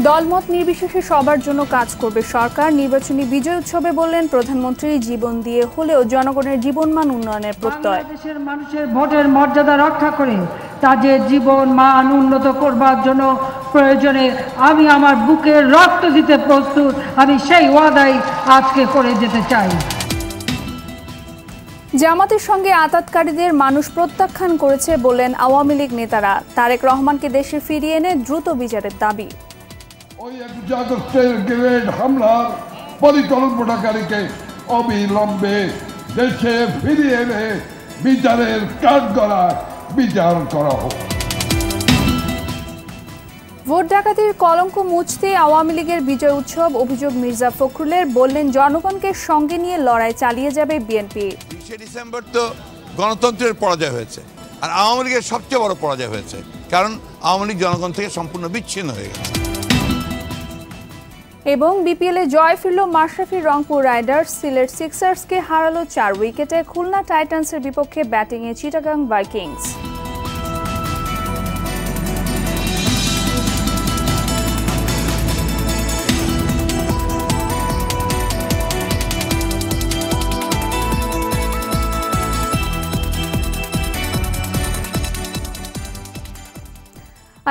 দলমত নির্বিশেষে সবার জন্য কাজ করবে সরকার। নির্বাচনী বিজয় উৎসবে বললেন প্রধানমন্ত্রী, জীবন দিয়ে হলেও জনগণের জীবনমান উন্নয়নের প্রত্যয়। বাংলাদেশের মানুষের ভোটের মর্যাদা রক্ষা করে তাদের জীবন মান উন্নত করবার জন্য প্রয়োজনে আমি আমার বুকের রক্ত দিতে প্রস্তুত। আমি সেই ওয়াদাই আজকে করে যেতে চাই। জামাতের সঙ্গে আতাতকারীদের মানুষ প্রত্যাখ্যান করেছে বললেন আওয়ামী লীগ নেতারা। তারেক রহমানকে দেশে ফিরিয়ে এনে দ্রুত বিচারের দাবি। ওই 21 আগস্টের গ্রেনেড হামলার পরিকল্পনাকারীকে অবিলম্বে দেশে ফিরিয়ে এনে বিচারের কাঠগড়ায় বিচার করা হোক। ভোট ডাকাতির কলঙ্ক মুছতে আওয়ামী লীগের বিজয় উৎসব, অভিযোগ মির্জা ফখরুলের। বললেন জনগণকে সঙ্গে নিয়ে লড়াই চালিয়ে যাবে বিএনপি। 20 ডিসেম্বর তো গণতন্ত্রের পরাজয় হয়েছে, আর আওয়ামী লীগের সবচেয়ে বড় পরাজয় হয়েছে, কারণ আওয়ামী লীগ জনগণ থেকে সম্পূর্ণ বিচ্ছিন্ন হয়ে গেছে। এবং বিপিএলে জয় ফিরল মাশরাফির রংপুর রাইডার্স। সিলেট সিক্সার্সকে হারালো 4 উইকেটে। খুলনা টাইটান্সের বিপক্ষে ব্যাটিংয়ে চিটাগাং ভাইকিংস।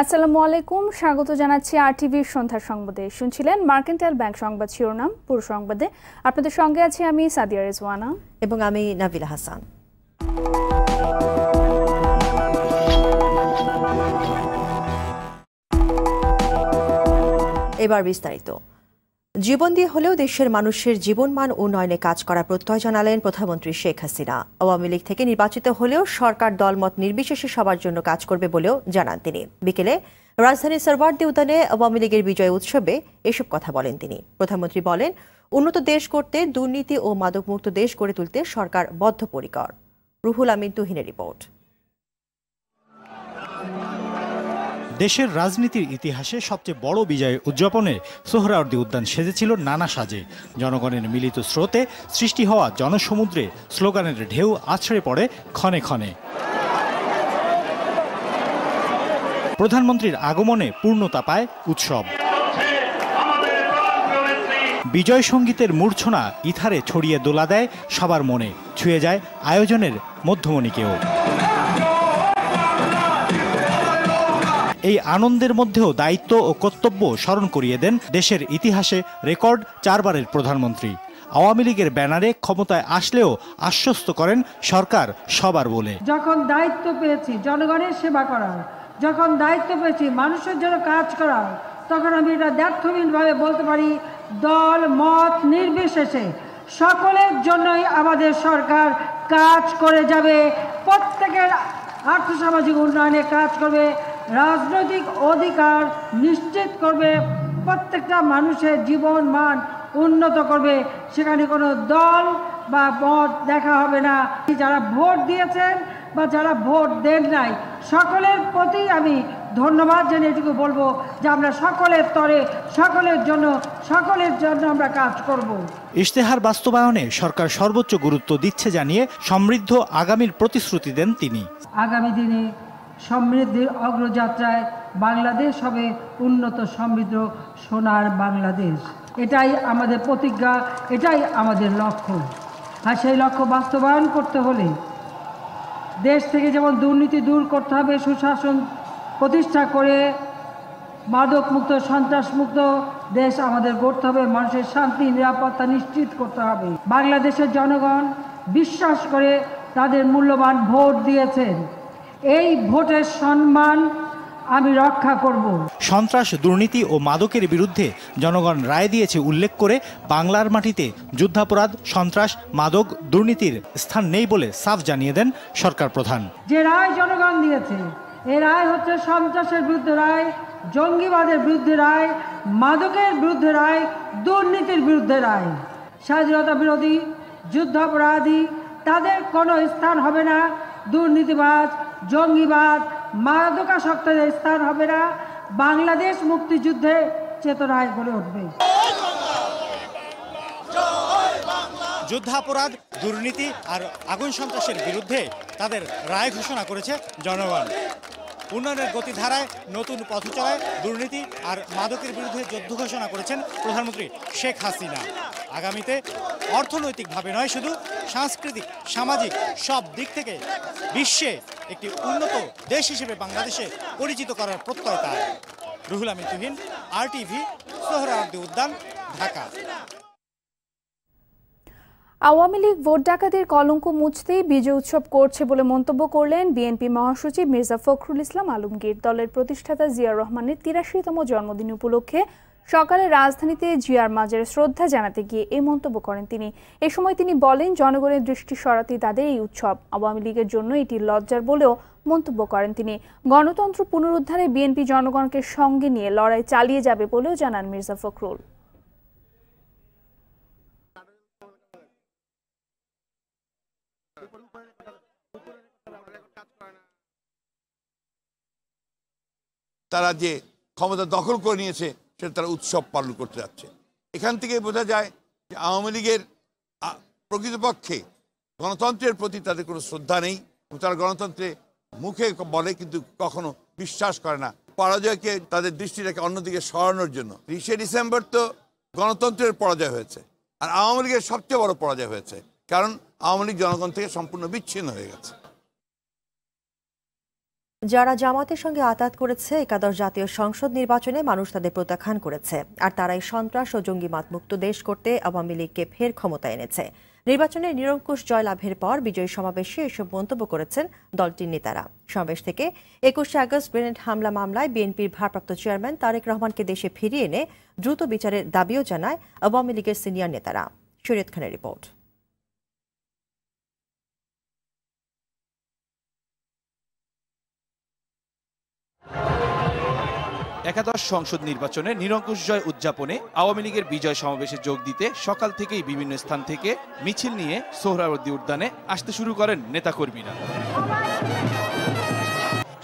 আসসালামু আলাইকুম, স্বাগত জানাচ্ছি আরটিভির সন্ধ্যা সংবাদে। শুনছিলেন মার্কেন্টাইল ব্যাংক সংবাদ শিরোনাম। পুরো সংবাদে আপনাদের সঙ্গে আছি আমি সাদিয়া রেজওয়ানা এবং আমি নাবিলা হাসান। এবার বিস্তারিত। জীবন দিয়ে হলেও দেশের মানুষের জীবনমান উন্নয়নে কাজ করার প্রত্যয় জানালেন প্রধানমন্ত্রী শেখ হাসিনা। আওয়ামী লীগ থেকে নির্বাচিত হলেও সরকার দলমত নির্বিশেষে সবার জন্য কাজ করবে বলেও জানান তিনি। বিকেলে রাজধানীর সরওয়ার্দী উদ্যানে আওয়ামী লীগের বিজয় উৎসবে এসব কথা বলেন তিনি। প্রধানমন্ত্রী বলেন, উন্নত দেশ করতে, দুর্নীতি ও মাদকমুক্ত দেশ গড়ে তুলতে সরকার বদ্ধপরিকর। রুহুল আমিন তুহিনের রিপোর্ট। দেশের রাজনীতির ইতিহাসে সবচেয়ে বড় বিজয় উদযাপনে সোহরাওয়ার্দী উদ্যান সেজেছিল নানা সাজে। জনগণের মিলিত স্রোতে সৃষ্টি হওয়া জনসমুদ্রে স্লোগানের ঢেউ আছড়ে পড়ে ক্ষণে ক্ষণে। প্রধানমন্ত্রীর আগমনে পূর্ণতা পায় উৎসব। বিজয় সঙ্গীতের মূর্ছনা ইথারে ছড়িয়ে দোলা দেয় সবার মনে, ছুঁয়ে যায় আয়োজনের মধ্যমণিকেও। এই আনন্দের মধ্যেও দায়িত্ব ও কর্তব্য স্মরণ করিয়ে দেন দেশের ইতিহাসে রেকর্ড 4 বারের প্রধানমন্ত্রী। আওয়ামী লীগের ব্যানারে ক্ষমতায় আসলেও আশ্বস্ত করেন সরকার সবার বলে। যখন দায়িত্ব পেয়েছি জনগণের সেবা করার, যখন দায়িত্ব পেয়েছি মানুষের জন্য কাজ করার, তখন আমি এটা দ্ব্যর্থহীনভাবে বলতে পারি, দল মত নির্বিশেষে সকলের জন্যই আমাদের সরকার কাজ করে যাবে। প্রত্যেকের আর্থসামাজিক উন্নয়নে কাজ করবে, রাজনৈতিক অধিকার নিশ্চিত করবে, প্রত্যেকটা মানুষের জীবন মান উন্নত করবে। সেখানে কোনো দল বা মত দেখা হবে না। যারা ভোট দিয়েছেন বা যারা ভোট দেন নাই, সকলের প্রতি আমি ধন্যবাদ জানিয়ে এটুকু বলবো যে আমরা সকলের তরে সকলের জন্য আমরা কাজ করব। ইশতেহার বাস্তবায়নে সরকার সর্বোচ্চ গুরুত্ব দিচ্ছে জানিয়ে সমৃদ্ধ আগামীর প্রতিশ্রুতি দেন তিনি। আগামী দিনে সমৃদ্ধির অগ্রযাত্রায় বাংলাদেশ হবে উন্নত সমৃদ্ধ সোনার বাংলাদেশ। এটাই আমাদের প্রতিজ্ঞা, এটাই আমাদের লক্ষ্য। আর সেই লক্ষ্য বাস্তবায়ন করতে হলে দেশ থেকে যেমন দুর্নীতি দূর করতে হবে, সুশাসন প্রতিষ্ঠা করে মাদকমুক্ত সন্ত্রাসমুক্ত দেশ আমাদের গড়তে হবে, মানুষের শান্তি নিরাপত্তা নিশ্চিত করতে হবে। বাংলাদেশের জনগণ বিশ্বাস করে তাদের মূল্যবান ভোট দিয়েছেন, এই ভোটের সম্মান আমি রক্ষা করব। সন্ত্রাস, দুর্নীতি ও মাদকের বিরুদ্ধে জনগণ রায় দিয়েছে উল্লেখ করে বাংলার মাটিতে যুদ্ধাপরাধ, সন্ত্রাস, মাদক, দুর্নীতির স্থান নেই বলে সাফ জানিয়ে দেন সরকার প্রধান। যে রায় জনগণ দিয়েছে, এই রায় হচ্ছে সন্ত্রাসের বিরুদ্ধে রায়, জঙ্গিবাদের বিরুদ্ধে রায়, মাদকের বিরুদ্ধে রায়, দুর্নীতির বিরুদ্ধে রায়। স্বাধীনতা বিরোধী, যুদ্ধাপরাধী তাদের কোনো স্থান হবে না। দুর্নীতিবাজ, জঙ্গিবাদ, মাদকাসক্তদের স্থান হবে না। বাংলাদেশ মুক্তিযুদ্ধে চেতনায় গড়ে উঠবে। যুদ্ধাপরাধ, দুর্নীতি আর আগুন সন্ত্রাসের বিরুদ্ধে তাদের রায় ঘোষণা করেছে জনগণ। উন্নয়নের গতিধারায় নতুন পথচলায় দুর্নীতি আর মাদকের বিরুদ্ধে যুদ্ধ ঘোষণা করেছেন প্রধানমন্ত্রী শেখ হাসিনা। আগামীতে অর্থনৈতিকভাবে নয়, শুধু সাংস্কৃতিক, সামাজিক সব দিক থেকে বিশ্বে একটি উন্নত দেশ হিসেবে বাংলাদেশে পরিচিত করার প্রত্যয় তার। রুহুল আমিন তুহিন, RTV, সোহরাওয়ার্দী উদ্যান, ঢাকা। আওয়ামী লীগ ভোট ডাকাতির কলঙ্ক মুছতেই বিজয় উৎসব করছে বলে মন্তব্য করলেন বিএনপি মহাসচিব মির্জা ফখরুল ইসলাম আলমগীর। দলের প্রতিষ্ঠাতা জিয়াউর রহমানের ৮৩তম জন্মদিন উপলক্ষে সকালে রাজধানীতে জিয়ার মাজারে শ্রদ্ধা জানাতে গিয়ে এই মন্তব্য করেন তিনি। এ সময় তিনি বলেন, জনগণের দৃষ্টি সরাতেই তাদের এই উৎসব। আওয়ামী লীগের জন্য এটি লজ্জার বলেও মন্তব্য করেন তিনি। গণতন্ত্র পুনরুদ্ধারে বিএনপি জনগণকে সঙ্গে নিয়ে লড়াই চালিয়ে যাবে বলেও জানান মির্জা ফখরুল। তারা যে ক্ষমতা দখল করে নিয়েছে সেটা তারা উৎসব পালন করতে যাচ্ছে। এখান থেকে বোঝা যায় যে আওয়ামী লীগের প্রকৃতপক্ষে গণতন্ত্রের প্রতি তাদের কোনো শ্রদ্ধা নেই। তারা গণতন্ত্রে মুখে বলে কিন্তু কখনো বিশ্বাস করে না। পরাজয়কে তাদের দৃষ্টিটাকে অন্যদিকে সরানোর জন্য ৩০শে ডিসেম্বর তো গণতন্ত্রের পরাজয় হয়েছে, আর আওয়ামী লীগের সবচেয়ে বড় পরাজয় হয়েছে, কারণ আওয়ামী লীগ জনগণ থেকে সম্পূর্ণ বিচ্ছিন্ন হয়ে গেছে। যারা জামাতের সঙ্গে আতাত করেছে, একাদশ জাতীয় সংসদ নির্বাচনে মানুষ তাদের প্রত্যাখ্যান করেছে, আর তারাই সন্ত্রাস ও জঙ্গিবাদ মুক্ত দেশ করতে আওয়ামী লীগকে ফের ক্ষমতায় এনেছে। নির্বাচনে নিরঙ্কুশ জয়লাভের পর বিজয়ী সমাবেশে এসব মন্তব্য করেছেন দলটির নেতারা। সমাবেশ থেকে ২১শে আগস্ট গ্রেনেড হামলা মামলায় বিএনপির ভারপ্রাপ্ত চেয়ারম্যান তারেক রহমানকে দেশে ফিরিয়ে এনে দ্রুত বিচারের দাবিও জানায় আওয়ামী লীগের সিনিয়র নেতারা। শরীয়ত খানের রিপোর্ট। একাদশ সংসদ নির্বাচনে নিরঙ্কুশ জয় উদযাপনে আওয়ামী লীগের বিজয় সমাবেশে যোগ দিতে সকাল থেকেই বিভিন্ন স্থান থেকে মিছিল নিয়ে সোহরাওয়ার্দী উদ্যানে আসতে শুরু করেন নেতাকর্মীরা।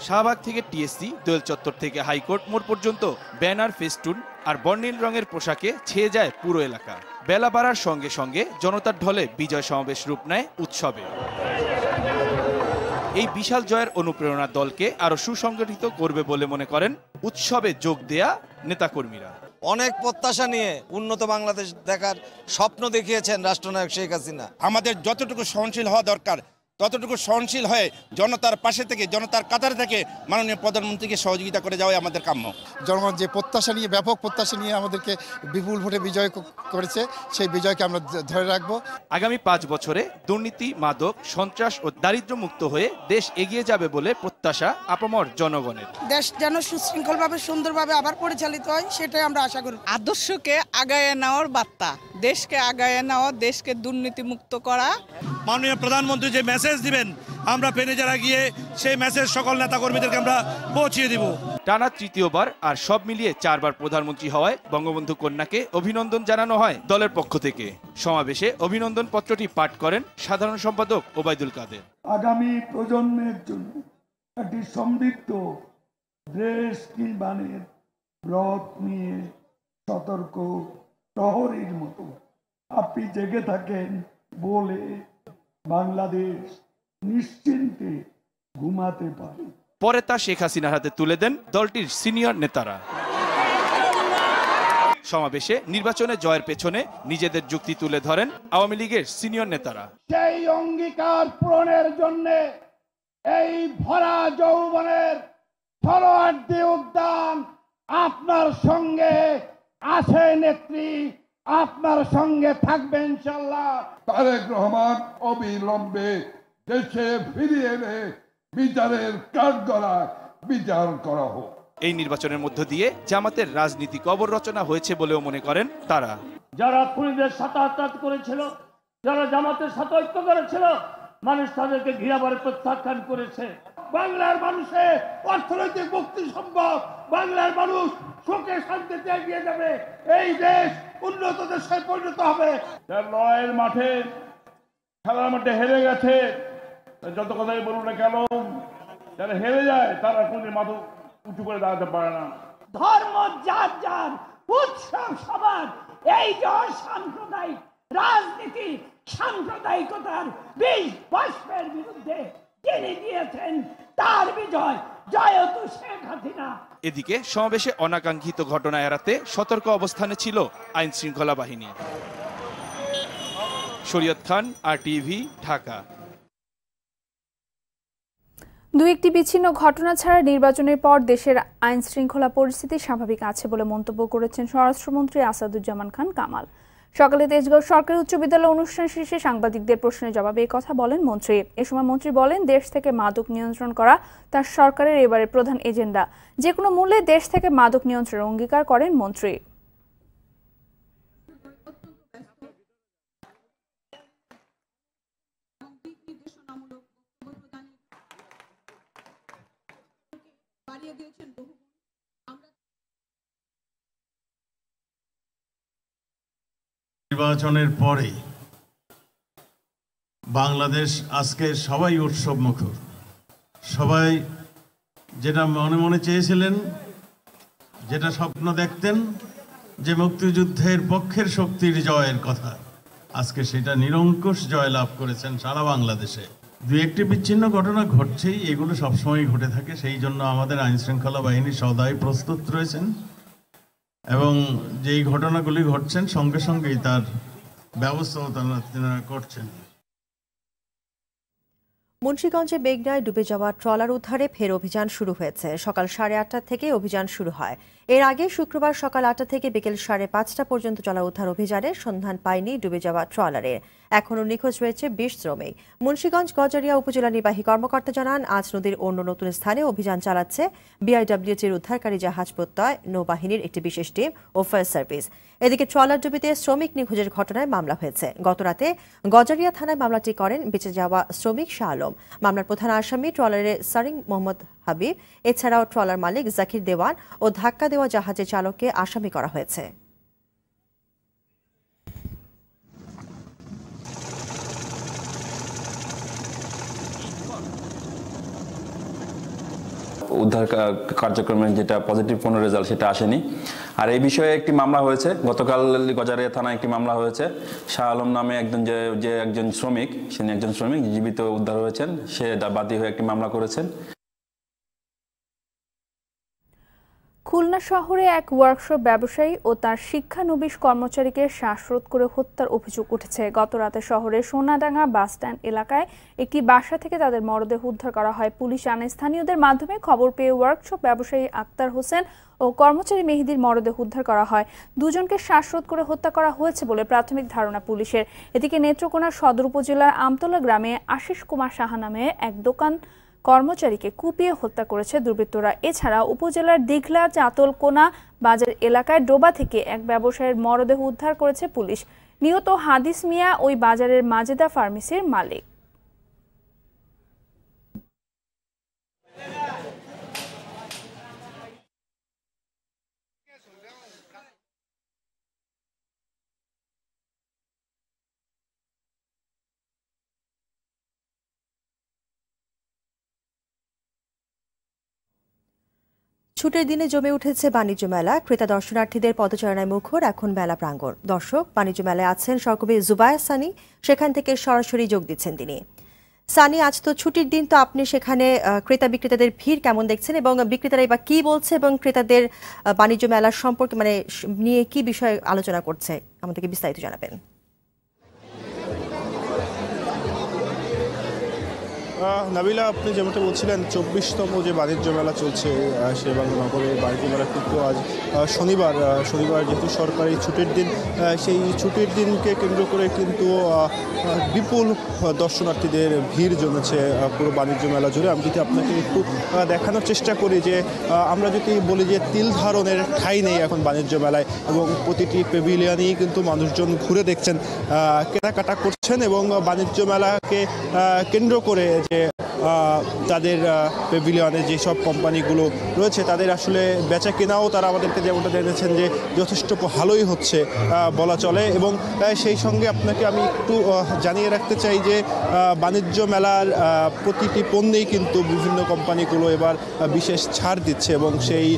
শাহবাগ থেকে টিএসসি, দোয়েল চত্বর থেকে হাইকোর্ট মোড় পর্যন্ত ব্যানার, ফেস্টুন আর বর্ণিল রঙের পোশাকে ছেয়ে যায় পুরো এলাকা। বেলা বাড়ার সঙ্গে সঙ্গে জনতার ঢলে বিজয় সমাবেশ রূপ নেয় উৎসবে। এই বিশাল জয়ের অনুপ্রেরণা দলকে আরো সুসংগঠিত করবে বলে মনে করেন উৎসবে যোগ দেয়া নেতাকর্মীরা। অনেক প্রত্যাশা নিয়ে উন্নত বাংলাদেশ দেখার স্বপ্ন দেখিয়েছেন রাষ্ট্রনায়ক শেখ হাসিনা। আমাদের যতটুকু সহনশীল হওয়া দরকার ততটুকু সহনশীল হয়ে জনতার পাশে থেকে, জনতার কাতারে থেকে মাননীয় প্রধানমন্ত্রীকে সহযোগিতা করে যাওয়াই আমাদের কাম্য। জনগণ যে প্রত্যাশা নিয়ে, ব্যাপক প্রত্যাশা নিয়ে আমাদেরকে বিপুল ভোটে বিজয় করেছে, সেই বিজয়কে আমরা ধরে রাখবো। আগামী ৫ বছরে দুর্নীতি, মাদক, সন্ত্রাস ও দারিদ্র্য মুক্ত হয়ে দেশ এগিয়ে যাবে বলে প্রত্যাশা আপামর জনগণের। দেশ যেন সুশৃঙ্খলভাবে, সুন্দরভাবে আবার পরিচালিত হয়, সেটাই আমরা আশা করি। আদর্শকে আগায় নেওয়ার বার্তা, দেশকে আগায় নেওয়া, দেশকে দুর্নীতি মুক্ত করা। মাননীয় প্রধানমন্ত্রী যে মেসেজ দিবেন, আমরা পেনে যারা গিয়ে সেই মেসেজ সকল নেতাকর্মীদেরকে আমরা পৌঁছিয়ে দিব। টানা তৃতীয়বার আর সব মিলিয়ে ৪ বার প্রধানমন্ত্রী হওয়ায় বঙ্গবন্ধু কন্যাকে অভিনন্দন জানানো হয় দলের পক্ষ থেকে। সমাবেশে অভিনন্দন পত্রটি পাঠ করেন সাধারণ সম্পাদক ওবায়দুল কাদের। আগামী প্রজন্মের জন্য একটি সমৃদ্ধ দেশ নির্মাণের ব্রত নিয়ে সতর্ক প্রহরীর মতো আপনি জেগে থাকেন বলে বাংলাদেশ নিশ্চিন্তে ঘুমাতে পারে। পরে তা শেখ হাসিনার হাতে তুলে দেন দলটির সিনিয়র নেতারা। সমাবেশে নির্বাচনে জয়ের পেছনে নিজেদের যুক্তি তুলে ধরেন আওয়ামী লীগের সিনিয়র নেতারা। সেই অঙ্গীকার পূরণের জন্য এই ভরা যৌবনের সোহরাওয়ার্দী উদ্যান আপনার সঙ্গে আছে নেত্রী, আপনার সঙ্গে থাকবে ইনশাআল্লাহ। তারেক রহমান অবিলম্বে দেশে ফিরিয়ে এনে বিচারের কাঠগড়ায় বিচার করা হোক। এই নির্বাচনের মধ্য দিয়ে জামাতের রাজনীতি কবর রচনা হয়েছে বলেও মনে করেন তারা। যারা খুনিদের সাথে আঘাত করেছিল, যারা জামাতের সাথে ঐক্য করেছিল, মানুষ তাদেরকে ঘৃণাভরে প্রত্যাখ্যান করেছে। বাংলার মানুষের অর্থনৈতিক মুক্তি সম্ভব, বাংলার মানুষ সুখে শান্তিতে এগিয়ে যাবে, এই দেশ উন্নত দেশে পরিণত হবে। লড়াইয়ের মাঠে, খেলার মাঠে হেরে গেছে, যত কথাই বলুন না কেন, যারা হেরে যায় তারা কোনো মাথা উঁচু করে দাঁড়াতে পারে না। ধর্ম যার যার, উৎসব সবার, এই যে সাম্প্রদায়িক রাজনীতি, সাম্প্রদায়িকতার বিষ বাষ্পের বিরুদ্ধে যিনি দিয়েছেন, তার বিজয় জয় তো শেখ হাসিনা। এদিকে সমাবেশে অনাকাঙ্ক্ষিত ঘটনা এড়াতে সতর্ক অবস্থানে ছিল আইন শৃঙ্খলা বাহিনী। শরীয়ত খান, RTV, ঢাকা। দু একটি বিচ্ছিন্ন ঘটনা ছাড়া নির্বাচনের পর দেশের আইন শৃঙ্খলা পরিস্থিতি স্বাভাবিক আছে বলে মন্তব্য করেছেন স্বরাষ্ট্রমন্ত্রী আসাদুজ্জামান খান কামাল। সকালে তেজগাঁও সরকারি উচ্চ বিদ্যালয় অনুষ্ঠান শেষে সাংবাদিকদের প্রশ্নের জবাবে এই কথা বলেন মন্ত্রী। এ সময় মন্ত্রী বলেন, দেশ থেকে মাদক নিয়ন্ত্রণ করা তার সরকারের এবারের প্রধান এজেন্ডা। যে কোনো মূল্যে দেশ থেকে মাদক নিয়ন্ত্রণের অঙ্গীকার করেন মন্ত্রী। নির্বাচনের পরে বাংলাদেশ আজকে সবাই উৎসব মুখর। সবাই যেটা মনে মনে চেয়েছিলেন, যেটা স্বপ্ন দেখতেন, যে মুক্তিযুদ্ধের পক্ষের শক্তির জয়ের কথা, আজকে সেটা নিরঙ্কুশ জয় লাভ করেছেন সারা বাংলাদেশে। দু একটি বিচ্ছিন্ন ঘটনা ঘটছেই, এগুলো সবসময় ঘটে থাকে। সেই জন্য আমাদের আইন শৃঙ্খলা বাহিনী সদাই প্রস্তুত রয়েছেন এবং যেই ঘটনাগুলি ঘটছেন সঙ্গে সঙ্গেই তার ব্যবস্থাও তারা করছেন। মুন্সিগঞ্জে মেঘনায় ডুবে যাওয়া ট্রলার উদ্ধারে ফের অভিযান শুরু হয়েছে। সকাল 8:30 থেকে অভিযান শুরু হয়। এর আগে শুক্রবার সকাল 8টা থেকে বিকেল 5:30 পর্যন্ত চলা উদ্ধার অভিযানে সন্ধান পায়নি ডুবে যাওয়া ট্রলারে। এখনও নিখোঁজ রয়েছে 20 শ্রমিক। মুন্সিগঞ্জ গজারিয়া উপজেলা নির্বাহী কর্মকর্তা জানান, আজ নদীর অন্য নতুন স্থানে অভিযান চালাচ্ছে BIWG-র উদ্ধারকারী জাহাজ প্রত্যয় নৌবাহিনীর একটি বিশেষ টিম ও ফায়ার সার্ভিস। এদিকে ট্রলার ডুবিতে শ্রমিক নিখোঁজের ঘটনায় মামলা হয়েছে। গতরাতে গজারিয়া থানায় মামলাটি করেন বেঁচে যাওয়া শ্রমিক শাহ আলম। মামলার প্রধান আসামি ট্রলারের সারিং মোহাম্মদ হাবিব, এছাড়াও ট্রলার মালিক জাকির দেওয়ান ও ধাক্কা দেওয়া জাহাজের চালককে আসামি করা হয়েছে। উদ্ধার কার্যক্রমের যেটা পজিটিভ কোনো রেজাল্ট সেটা আসেনি। আর এই বিষয়ে একটি মামলা হয়েছে, গতকাল গজারিয়া থানায় একটি মামলা হয়েছে। শাহ আলম নামে একজন শ্রমিক, জীবিত উদ্ধার হয়েছেন, সে বাদী হয়ে একটি মামলা করেছেন। খুলনা শহরে এক ওয়ার্কশপ ব্যবসায়ী ও তার শিক্ষানবিশ কর্মচারীকে শ্বাসরোধ করে হত্যার অভিযোগ উঠেছে। গতরাতে শহরের সোনাডাঙ্গা বাসস্ট্যান্ড এলাকায় একটি বাসা থেকে তাদের মরদেহ উদ্ধার করা হয়। পুলিশ জানায়, স্থানীয়দের মাধ্যমে খবর পেয়ে ওয়ার্কশপ ব্যবসায়ী আক্তার হোসেন ও কর্মচারী মেহেদির মরদেহ উদ্ধার করা হয়। দুজনকে শ্বাসরোধ করে হত্যা করা হয়েছে বলে প্রাথমিক ধারণা পুলিশের। এদিকে নেত্রকোনা সদর উপজেলার আমতলা গ্রামে আশিস কুমার সাহা নামে এক দোকান কর্মচারীকে কুপিয়ে হত্যা করেছে দুর্বৃত্তরা। এছাড়া উপজেলার দিঘলা চাতলকোনা বাজার এলাকায় ডোবা থেকে এক ব্যবসায়ীর মরদেহ উদ্ধার করেছে পুলিশ। নিহত হাদিস মিয়া ওই বাজারের মাজেদা ফার্মেসির মালিক। ছুটির দিনে জমে উঠেছে বাণিজ্য মেলা। ক্রেতা দর্শনার্থীদের পদচারণায় মুখর এখন মেলা প্রাঙ্গণ। দর্শক বাণিজ্য মেলায় আছেন সহকবি জুবায়ের সানি, সেখান থেকে সরাসরি যোগ দিচ্ছেন তিনি। সানি, আজ তো ছুটির দিন, তো আপনি সেখানে ক্রেতা বিক্রেতাদের ভিড় কেমন দেখছেন এবং বিক্রেতারা বা কি বলছে এবং ক্রেতাদের বাণিজ্য মেলার সম্পর্কে নিয়ে কি বিষয়ে আলোচনা করছে, আমাদেরকে বিস্তারিত জানাবেন। নাবিলা, আপনি যেমনটা বলছিলেন 24তম যে বাণিজ্য মেলা চলছে শেরেবাংলা নগরের বাণিজ্য মেলা কিন্তু আজ শনিবার যেহেতু সরকারি ছুটির দিন, সেই ছুটির দিনকে কেন্দ্র করে কিন্তু বিপুল দর্শনার্থীদের ভিড় জমেছে পুরো বাণিজ্য মেলা জুড়ে। আমি যদি আপনাকে একটু দেখানোর চেষ্টা করি যে আমরা যদি বলি যে তিল ধারণের ঠাঁই নেই এখন বাণিজ্য মেলায়, এবং প্রতিটি পেভিলিয়নেই কিন্তু মানুষজন ঘুরে দেখছেন, কেনাকাটা করছেন এবং বাণিজ্য মেলাকে কেন্দ্র করে যে তাদের পেভিলিয়নে যেসব কোম্পানিগুলো রয়েছে তাদের আসলে বেচা কেনাও তারা আমাদেরকে যেমনটা জেনেছেন যে যথেষ্ট ভালোই হচ্ছে বলা চলে। এবং সেই সঙ্গে আপনাকে আমি একটু জানিয়ে রাখতে চাই যে বাণিজ্য মেলার প্রতিটি পণ্যেই কিন্তু বিভিন্ন কোম্পানিগুলো এবার বিশেষ ছাড় দিচ্ছে এবং সেই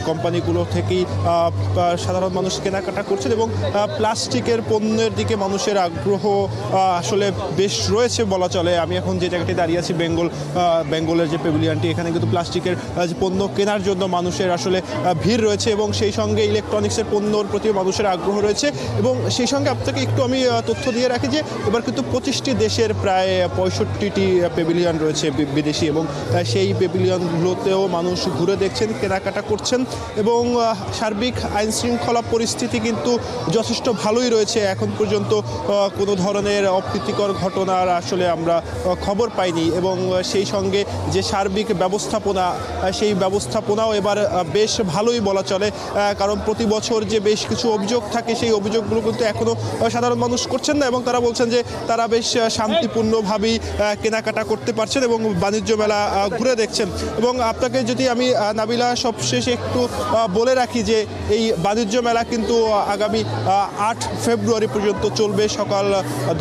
কোম্পানিগুলো থেকেই সাধারণ মানুষ কেনাকাটা করছেন এবং প্লাস্টিকের পণ্যের দিকে মানুষের আগ্রহ আসলে বেশ রয়েছে বলা চলে। আমি এখন যে জায়গাটি দাঁড়িয়ে আছি বেঙ্গলের যে পেভিলিয়নটি, এখানে কিন্তু প্লাস্টিকের পণ্য কেনার জন্য মানুষের আসলে ভিড় রয়েছে এবং সেই সঙ্গে ইলেকট্রনিক্সের পণ্যর প্রতি মানুষের আগ্রহ রয়েছে। এবং সেই সঙ্গে আপনাকে একটু আমি তথ্য দিয়ে রাখি যে এবার কিন্তু 25টি দেশের প্রায় 65টি পেভিলিয়ন রয়েছে বিদেশি, এবং সেই পেভিলিয়নগুলোতেও মানুষ ঘুরে দেখছেন, কেনাকাটা করছেন এবং সার্বিক আইন শৃঙ্খলা পরিস্থিতি কিন্তু যথেষ্ট ভালোই রয়েছে। এখন পর্যন্ত কোনো ধরনের অপ্রীতিকর ঘটনার আসলে আমরা খবর পাইনি এবং সেই সঙ্গে যে সার্বিক ব্যবস্থাপনা, সেই ব্যবস্থাপনাও এবার বেশ ভালোই বলা চলে। কারণ প্রতি বছর যে বেশ কিছু অভিযোগ থাকে, সেই অভিযোগগুলো কিন্তু এখনও সাধারণ মানুষ করছেন না এবং তারা বলছেন যে তারা বেশ শান্তিপূর্ণভাবেই কেনাকাটা করতে পারছেন এবং বাণিজ্য মেলা ঘুরে দেখছেন। এবং আপনাকে যদি আমি নাবিলা সবশেষে একটু বলে রাখি যে এই বাণিজ্য মেলা কিন্তু আগামী 8 ফেব্রুয়ারি পর্যন্ত চলবে, সকাল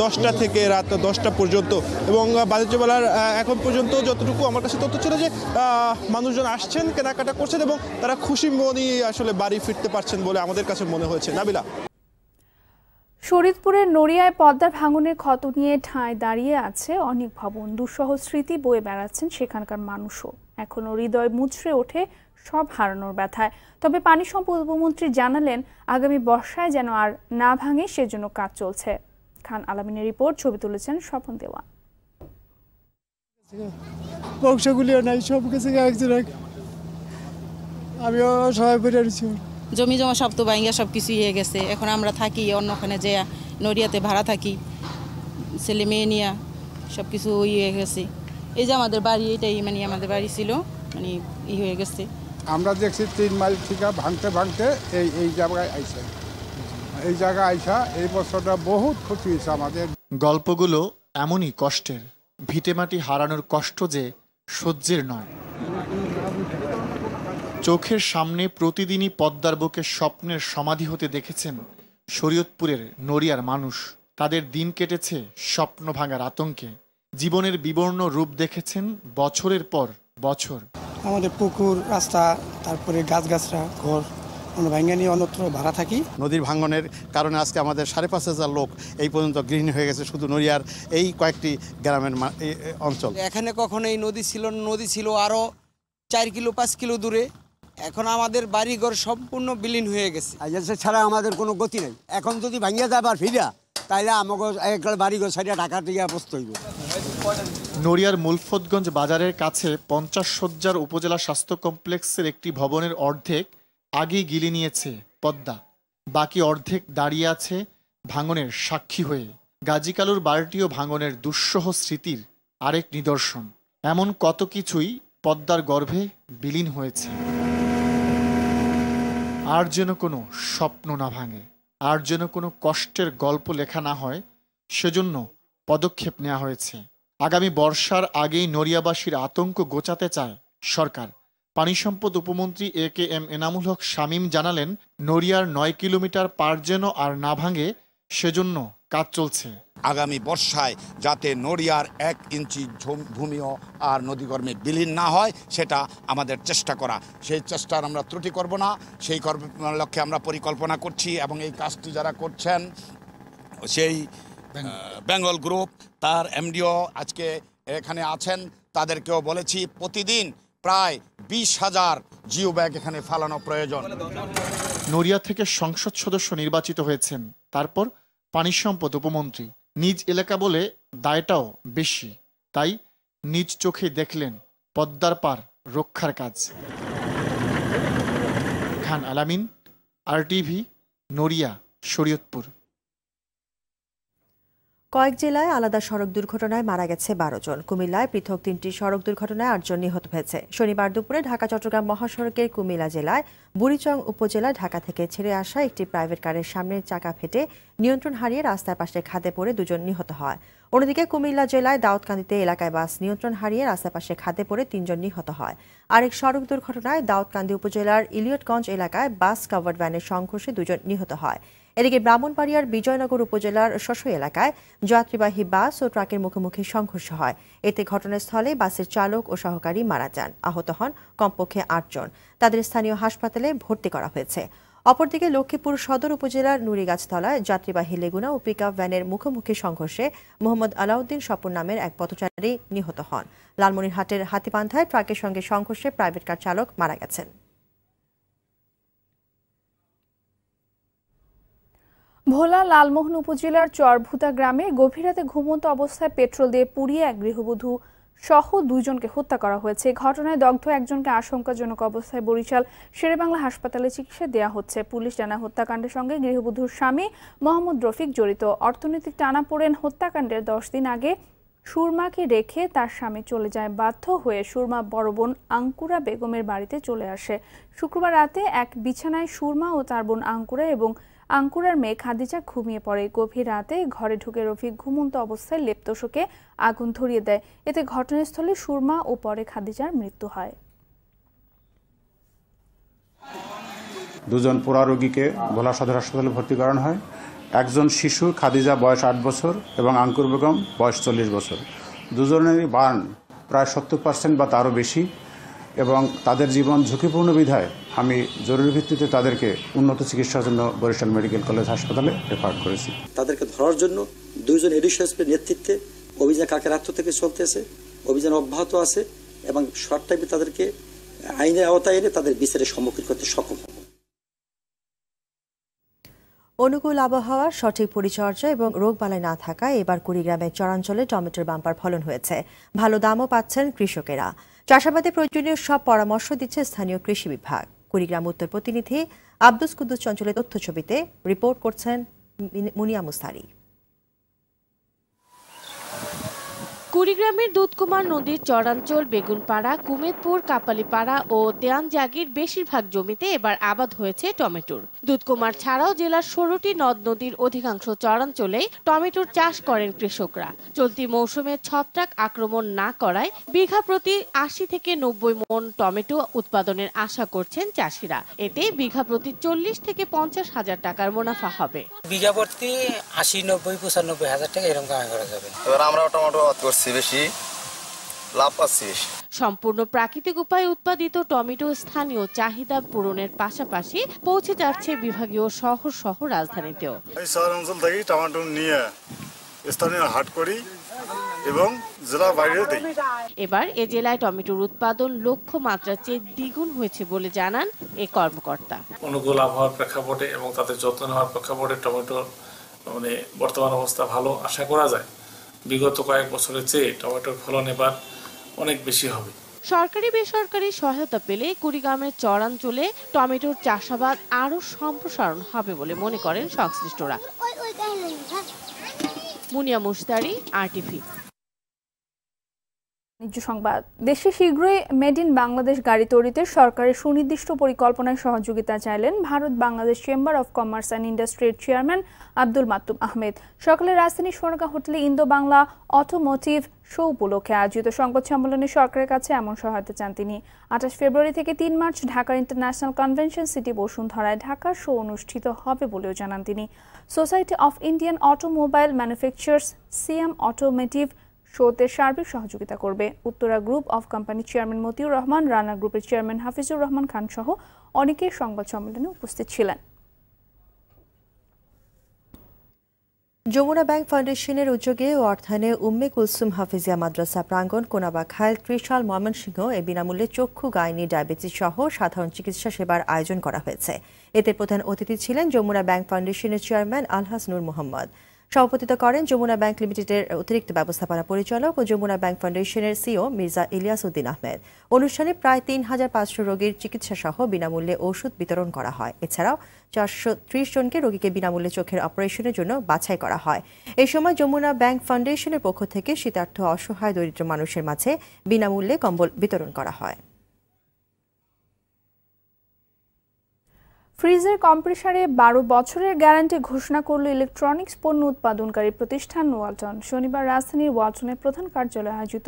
10টা থেকে রাত 10টা পর্যন্ত। এবং বাণিজ্য মেলার এখন পর্যন্ত যতটুকু আমার কাছে তথ্য ছিল যে মানুষজন আসছেন, কেনাকাটা করছেন এবং তারা খুশি মনেই আসলে বাড়ি ফিরতে পারছেন বলে আমাদের কাছে মনে হয়েছে। নাবিলা, শরীয়তপুরের নড়িয়ায় পদ্মার ভাঙনের ক্ষত নিয়ে ঠাঁই দাঁড়িয়ে আছে অনেক ভবন। দুঃসহ স্মৃতি বয়ে বেড়াচ্ছেন সেখানকার মানুষও। এখনও হৃদয় মুচড়ে ওঠে সব হারানোর ব্যথায়। তবে পানি সম্পদ উপমন্ত্রী জানালেন আগামী বর্ষায় যেন আর না ভাঙে সেজন্য কাজ চলছে। খান আলামিনের রিপোর্ট, ছবি তুলেছেন স্বপন দেওয়া। বংশগুলিও নাই, সব কিছু একজন আমিও সবাই বেরিয়েছি। জমি জমা সব তো ভাঙ্গা সব কিছু হয়ে গেছে। এখন আমরা থাকি অন্যখানে যে নড়িয়াতে ভাড়া থাকি, ছেলে মেয়ে নিয়ে সব কিছু হয়ে গেছে। এই যে আমাদের বাড়ি, এটাই মানে আমাদের বাড়ি ছিল, মানে ই হয়ে গেছে। আমরা দেখছি 3 মাইল থেকে ভাঙতে ভাঙতে এই জায়গায় আইসা, এই জায়গায় আইসা এই বছরটা বহুত ক্ষতি হয়েছে আমাদের। গল্পগুলো এমনই কষ্টের, ভিটেমাটি হারানোর কষ্ট যে সহ্যের নয়। চোখের সামনে প্রতিদিনই পদ্মার বুকে স্বপ্নের সমাধি হতে দেখেছেন শরীয়তপুরের নড়িয়ার মানুষ। তাদের দিন কেটেছে স্বপ্ন ভাঙার আতঙ্কে। জীবনের বিবর্ণ রূপ দেখেছেন বছরের পর বছর। আমাদের পুকুর, রাস্তা, তারপরে গাছগাছরা, ঘর আমরা ভাঙ্গা নিয়ে অন্যত্র ভাড়া থাকি। নদীর ভাঙনের কারণে আজকে আমাদের 5,500 লোক এই পর্যন্ত গৃহিণী হয়ে গেছে শুধু নড়িয়ার এই কয়েকটি গ্রামের অঞ্চল। এখানে কখনো এই নদী ছিল না, নদী ছিল আরও 4 কিলো 5 কিলো দূরে। এখন আমাদের বাড়িঘর সম্পূর্ণ বিলীন হয়ে গেছে। ছাড়া আমাদের কোনো গতি নেই। এখন যদি ভাঙিয়া যায় আবার ফিরা, তাইলে আমাকে বাড়িঘর ছাড়িয়া ঢাকা থেকে বসতে হইব। নড়িয়ার মুলফতগঞ্জ বাজারের কাছে 50 শয্যার উপজেলা স্বাস্থ্য কমপ্লেক্সের একটি ভবনের অর্ধেক আগেই গিলে নিয়েছে পদ্মা। বাকি অর্ধেক দাঁড়িয়ে আছে ভাঙনের সাক্ষী হয়ে। গাজীকালুর বাড়িটিও ভাঙনের দুঃসহ স্মৃতির আরেক নিদর্শন। এমন কত কিছুই পদ্মার গর্ভে বিলীন হয়েছে। আর যেন কোনো স্বপ্ন না ভাঙে, আর যেন কোনো কষ্টের গল্প লেখা না হয়, সেজন্য পদক্ষেপ নেওয়া হয়েছে। আগামী বর্ষার আগেই নড়িয়াবাসীর আতঙ্ক ঘোচাতে চায় সরকার। পানি সম্পদ উপমন্ত্রী AKM এনামুল হক শামীম জানালেন, নড়িয়ার 9 কিলোমিটার পার যেন আর না ভাঙে সেজন্য কাজ চলছে। আগামী বর্ষায় যাতে নড়িয়ার 1 ইঞ্চি ভূমিও আর নদীগর্ভে বিলীন না হয়, সেটা আমাদের চেষ্টা করা। সেই চেষ্টার আমরা ত্রুটি করব না, সেই লক্ষ্যে আমরা পরিকল্পনা করছি এবং এই কাজটি যারা করছেন সেই বেঙ্গল গ্রুপ, তার MDO আজকে এখানে আছেন, তাদেরকেও বলেছি প্রতিদিন প্রায় 20,000 জিও ব্যাগ এখানে ফালানো প্রয়োজন। নড়িয়া থেকে সংসদ সদস্য নির্বাচিত হয়েছেন, তারপর পানি সম্পদ উপমন্ত্রী। নিজ এলাকা বলে দায়টাও বেশি, তাই নিজ চোখে দেখলেন পদ্মার পার রক্ষার কাজ। খান আলামিন, RTV, নড়িয়া, শরীয়তপুর। কয়েক জেলায় আলাদা সড়ক দুর্ঘটনায় মারা গেছে 12 জন। কুমিল্লায় পৃথক 3টি সড়ক দুর্ঘটনায় 8 জন নিহত হয়েছে। শনিবার দুপুরে ঢাকা চট্টগ্রাম মহাসড়কের কুমিল্লা জেলায় বুড়িচং উপজেলায় ঢাকা থেকে ছেড়ে আসা একটি প্রাইভেট কারের সামনের চাকা ফেটে নিয়ন্ত্রণ হারিয়ে রাস্তার পাশে খাদে পড়ে 2 জন নিহত হয়। অন্যদিকে কুমিল্লা জেলায় দাউদকান্দিতে এলাকায় বাস নিয়ন্ত্রণ হারিয়ে রাস্তার পাশে খাদে পড়ে 3 জন নিহত হয়। আরেক সড়ক দুর্ঘটনায় দাউদকান্দি উপজেলার ইলিয়টগঞ্জ এলাকায় বাস কাভার্ড ভ্যানের সংঘর্ষে 2 জন নিহত হয়। এদিকে ব্রাহ্মণবাড়িয়ার বিজয়নগর উপজেলার শশো এলাকায় যাত্রীবাহী বাস ও ট্রাকের মুখোমুখি সংঘর্ষ হয়। এতে ঘটনাস্থলে বাসের চালক ও সহকারী মারা যান। আহত হন কমপক্ষে 8 জন। তাদের স্থানীয় হাসপাতালে ভর্তি করা হয়েছে। অপরদিকে লক্ষ্মীপুর সদর উপজেলার নুড়িগাছতলায় যাত্রীবাহী লেগুনা ও পিকআপ ভ্যানের মুখোমুখি সংঘর্ষে মোহাম্মদ আলাউদ্দিন স্বপন নামের এক পথচারী নিহত হন। লালমনিরহাটের হাতিপান্থায় ট্রাকের সঙ্গে সংঘর্ষে প্রাইভেট কার চালক মারা গেছেন। ভোলা লালমোহন উপজেলার চরভুতা গ্রামে গভীর রাতে ঘুমন্ত অবস্থায় পেট্রোল দিয়ে পুড়িয়ে এক গৃহবধূ সহ 2 জনকে হত্যা করা হয়েছে। ঘটনায় দগ্ধ একজনকে আশঙ্কাজনক অবস্থায় বরিশাল শেরেবাংলা হাসপাতালে চিকিৎসা দেওয়া হচ্ছে। পুলিশ জানায় হত্যাকাণ্ডের সঙ্গে গৃহবধূর স্বামী মোহাম্মদ রফিক জড়িত। অর্থনৈতিক টানাপোড়েন হত্যাকাণ্ডের 10 দিন আগে সুরমাকে রেখে তার স্বামী চলে যায়। বাধ্য হয়ে সুরমা বড় বোন আঙ্কুরা বেগমের বাড়িতে চলে আসে। শুক্রবার রাতে এক বিছানায় সুরমা ও তার বোন আঙ্কুরা এবং আঙ্কুরার মেয়ে খাদিজা ঘুমিয়ে পড়ে। গভীর রাতে ঘরে ঢুকে রফিক ঘুমন্ত অবস্থায় লেপতোষকে আগুন ধরিয়ে দেয়। এতে ঘটনাস্থলে সুরমা ও পরে খাদিজার মৃত্যু হয়। 2 জন পোড়া রোগীকে ভোলা সদর হাসপাতালে ভর্তি করানো হয়। একজন শিশু খাদিজা বয়স 8 বছর এবং আঙ্কুর বেগম বয়স 40 বছর। দুজনেরই বার্ন প্রায় 70% বা তারও বেশি এবং তাদের জীবন ঝুঁকিপূর্ণ বিধায় আমি জরুরি ভিত্তিতে তাদেরকে উন্নত চিকিৎসার জন্য বরিশাল মেডিকেল কলেজ হাসপাতালে রেফার করেছি। তাদেরকে ধরার জন্য 2 জন এডিশনের নেতৃত্বে অভিযান কাকেরাত্র থেকে চলতেছে, অভিযান অব্যাহত আছে এবং শর্ট টাইমে তাদেরকে আইনের আওতায় এনে তাদের বিচারের সম্মুখীন করতে সক্ষম হব। অনুকূল আবহাওয়া, সঠিক পরিচর্যা এবং রোগবালাই না থাকায় এবার কুড়িগ্রামের চরাঞ্চলে টমেটোর বাম্পার ফলন হয়েছে। ভালো দামও পাচ্ছেন কৃষকেরা। চাষাবাদে প্রয়োজনীয় সব পরামর্শ দিচ্ছে স্থানীয় কৃষি বিভাগ। কুড়িগ্রাম উত্তর প্রতিনিধি আব্দুস কুদ্দুস চঞ্চলের তথ্য ছবিতে রিপোর্ট করছেন মুনিয়া মুস্তারি। কুড়িগ্রামের দুধকুমার নদীর চরাঞ্চল বেগুনপাড়া, কুমেদপুর, কাপালিপাড়া ও দেয়ানজাগির বেশিরভাগ জমিতে এবার আবাদ হয়েছে টমেটোর। দুধকুমার ছাড়াও জেলার 16টি নদ নদীর অধিকাংশ চরাঞ্চলেই টমেটোর চাষ করেন কৃষকরা। চলতি মৌসুমে ছত্রাক আক্রমণ না করায় বিঘা প্রতি 80 থেকে 90 মন টমেটো উৎপাদনের আশা করছেন চাষিরা। এতে বিঘা প্রতি 40 থেকে 50 হাজার টাকার মুনাফা হবে। বিঘা প্রতি 80, 90, 95 হাজার টাকা এরকম কামাই করা যাবে। এবার আমরা টমেটো বেশি লাভ পাচ্ছি। সম্পূর্ণ প্রাকৃতিক উপায়ে উৎপাদিত টমেটো স্থানীয় চাহিদা পূরণের পাশাপাশি পৌঁছে যাচ্ছে বিভাগীয় শহর সহ রাজধানীতেও। এই শহর অঞ্চল থেকে টমেটো নিয়ে স্থানীয় হাট করি এবং জেলার বাইরেও দেই। এবার এ জেলায় টমেটোর উৎপাদন লক্ষ্যমাত্রার চেয়ে দ্বিগুণ হয়েছে বলে জানান এ কর্মকর্তা। অনুকূল আবহাওয়ার প্রেক্ষাপটে এবং তাদের যত্ন নেওয়ার প্রেক্ষাপটে টমেটোর বর্তমান অবস্থা ভালো আশা করা যায়। বিগত কয়েক বছরের চেয়ে টমেটোর ফলন এবার অনেক বেশি হবে। সরকারি বেসরকারি সহায়তা পেলে কুড়িগ্রামের চরাঞ্চলে টমেটোর চাষাবাদ আরও সম্প্রসারণ হবে বলে মনে করেন সংশ্লিষ্টরা। মুনিয়া মুস্তারি, RTV। সংবাদ। দেশে শীঘ্রই মেড ইন বাংলাদেশ গাড়ি তৈরিতে সরকারের সুনির্দিষ্ট পরিকল্পনায় সহযোগিতা চাইলেন Bharat Bangladesh chamber of commerce and ইন্ডাস্ট্রির চেয়ারম্যান আব্দুল মাতুম আহমেদ। সকালে রাজধানীর সোনারগাঁ হোটেলে ইন্দো বাংলা অটোমোটিভ শো উপলক্ষে আয়োজিত সংবাদ সম্মেলনে সরকারের কাছে এমন সহায়তা চান তিনি। 28 ফেব্রুয়ারি থেকে 3 মার্চ ঢাকার ইন্টারন্যাশনাল কনভেনশন সিটি বসুন্ধরায় ঢাকার শো অনুষ্ঠিত হবে বলেও জানান তিনি। Society of Indian automobile manufacturers CM automotive শোতে সার্বিক সহযোগিতা করবে। উত্তরা গ্রুপ অফ কোম্পানির চেয়ারম্যান মতিউর রহমান, রানা গ্রুপের চেয়ারম্যান হাফিজুর রহমান খান সহ অনেকেই সংবাদ সম্মেলনে উপস্থিত ছিলেন। যমুনা ব্যাংক ফাউন্ডেশনের উদ্যোগে ও অর্থায়নে উম্মে কুলসুম হাফিজিয়া মাদ্রাসা প্রাঙ্গণ, কোনাবা খাল, ত্রিশাল, ময়মনসিংহ এ বিনামূল্যে চক্ষু, গাইনি, ডায়াবেটিস সহ সাধারণ চিকিৎসা সেবার আয়োজন করা হয়েছে। এতে প্রধান অতিথি ছিলেন যমুনা ব্যাংক ফাউন্ডেশনের চেয়ারম্যান আলহাজ নূর মোহাম্মদ। সভাপতিত্ব করেন যমুনা ব্যাংক লিমিটেডের অতিরিক্ত ব্যবস্থাপনা পরিচালক ও যমুনা ব্যাংক ফাউন্ডেশনের সিও মির্জা ইলিয়াস উদ্দিন আহমেদ। অনুষ্ঠানে প্রায় 3500 রোগীর চিকিৎসা সহ বিনামূল্যে ওষুধ বিতরণ করা হয়। এছাড়াও 430 জনকে রোগীকে বিনামূল্যে চোখের অপারেশনের জন্য বাছাই করা হয়। এই সময় যমুনা ব্যাংক ফাউন্ডেশনের পক্ষ থেকে শীতার্থ অসহায় দরিদ্র মানুষের মাঝে বিনামূল্যে কম্বল বিতরণ করা হয়। ফ্রিজের কম্প্রেসারে 12 বছরের গ্যারান্টি ঘোষণা করল ইলেকট্রনিক্স পণ্য উৎপাদনকারী প্রতিষ্ঠান ওয়ালটন। শনিবার রাজধানীর ওয়ালটনের প্রধান কার্যালয়ে আয়োজিত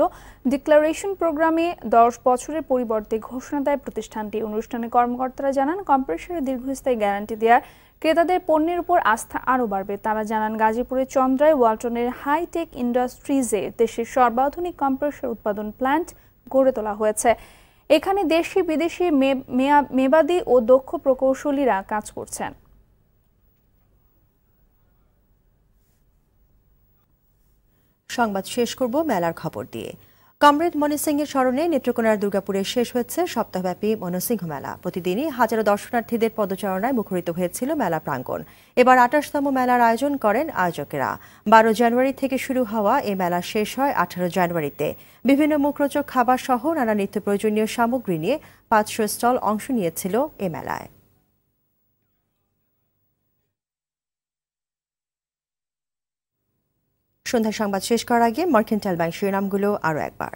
ডিক্লারেশন প্রোগ্রামে 10 বছরের পরিবর্তে ঘোষণা দেয় প্রতিষ্ঠানটি। অনুষ্ঠানে কর্মকর্তারা জানান, কম্প্রেসারে দীর্ঘস্থায়ী গ্যারান্টি দেওয়ার ক্রেতাদের পণ্যের উপর আস্থা আরও বাড়বে। তারা জানান, গাজীপুরের চন্দ্রায় ওয়ালটনের হাইটেক ইন্ডাস্ট্রিজে দেশের সর্বাধুনিক কম্প্রেসার উৎপাদন প্ল্যান্ট গড়ে তোলা হয়েছে। এখানে দেশি বিদেশি মেবাদী ও দক্ষ প্রকৌশলীরা কাজ করছেন। সংবাদ শেষ করব মেলার খবর দিয়ে। কমরেড মনি সিং এর স্মরণে নেত্রকোনার দুর্গাপুরে শেষ হয়েছে সপ্তাহব্যাপী মনসিংহ মেলা। প্রতিদিনই হাজারো দর্শনার্থীদের পদচারণায় মুখরিত হয়েছিল মেলা প্রাঙ্গণ। এবার ২৮তম মেলার আয়োজন করেন আয়োজকেরা। ১২ জানুয়ারি থেকে শুরু হওয়া এই মেলা শেষ হয় ১৮ জানুয়ারিতে। বিভিন্ন মুখরোচক খাবার সহ নানা নিত্য প্রয়োজনীয় সামগ্রী নিয়ে ৫০০ স্টল অংশ নিয়েছিল এ মেলায়। সন্ধ্যা সংবাদ শেষ করার আগে মার্কেন্টাইল ব্যাংক শিরোনামগুলো আরও একবার।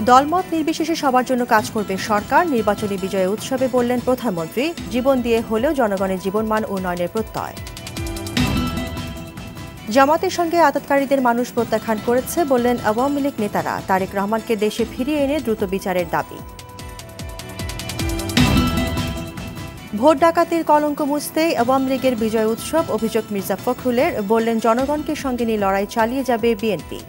দলমত নির্বিশেষে সবার জন্য কাজ করবে সরকার। নির্বাচনী বিজয় উৎসবে বললেন প্রধানমন্ত্রী। জীবন দিয়ে হলেও জনগণের জীবনমান উন্নয়নের প্রত্যয়। জামাতের সঙ্গে আঘাতকারীদের মানুষ প্রত্যাখ্যান করেছে বললেন আওয়ামী লীগ নেতারা। তারেক রহমানকে দেশে ফিরিয়ে এনে দ্রুত বিচারের দাবি। ভোট ডাকাতির কলঙ্ক মুছতে আওয়ামী লীগের বিজয় উৎসব। অভিযোগ মির্জা ফখরুলের। বললেন জনগণকে সঙ্গে নিয়ে লড়াই চালিয়ে যাবে বিএনপি।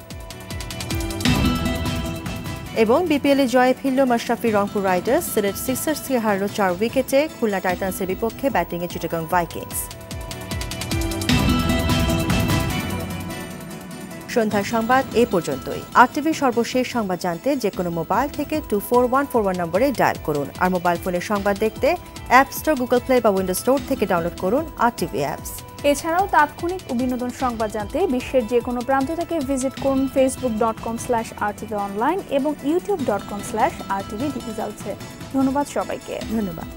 এবং বিপিএলে জয়ে ফিরল মাশরাফি রংপুর রাইডার্স। সিলেট সিক্সার্সকে হারল ৪ উইকেটে। খুলনা টাইটান্সের বিপক্ষে ব্যাটিংয়ে চিটাগং ভাইকিংস। সন্ধ্যার সংবাদ এ পর্যন্তই। আরটিভি সর্বশেষ সংবাদ জানতে যে কোনো মোবাইল থেকে 24141 নম্বরে ডায়াল করুন। আর মোবাইল ফোনে সংবাদ দেখতে অ্যাপ স্টোর, গুগল প্লে বা উইন্ডোজ স্টোর থেকে ডাউনলোড করুন আরটিভি অ্যাপস। এছাড়াও তাৎক্ষণিক ও বিনোদন সংবাদ জানতে বিশ্বের যে কোনো প্রান্ত থেকে ভিজিট করুন facebook.com/rtv online এবং youtube.com/rtvdigitals। ধন্যবাদ সবাইকে। ধন্যবাদ।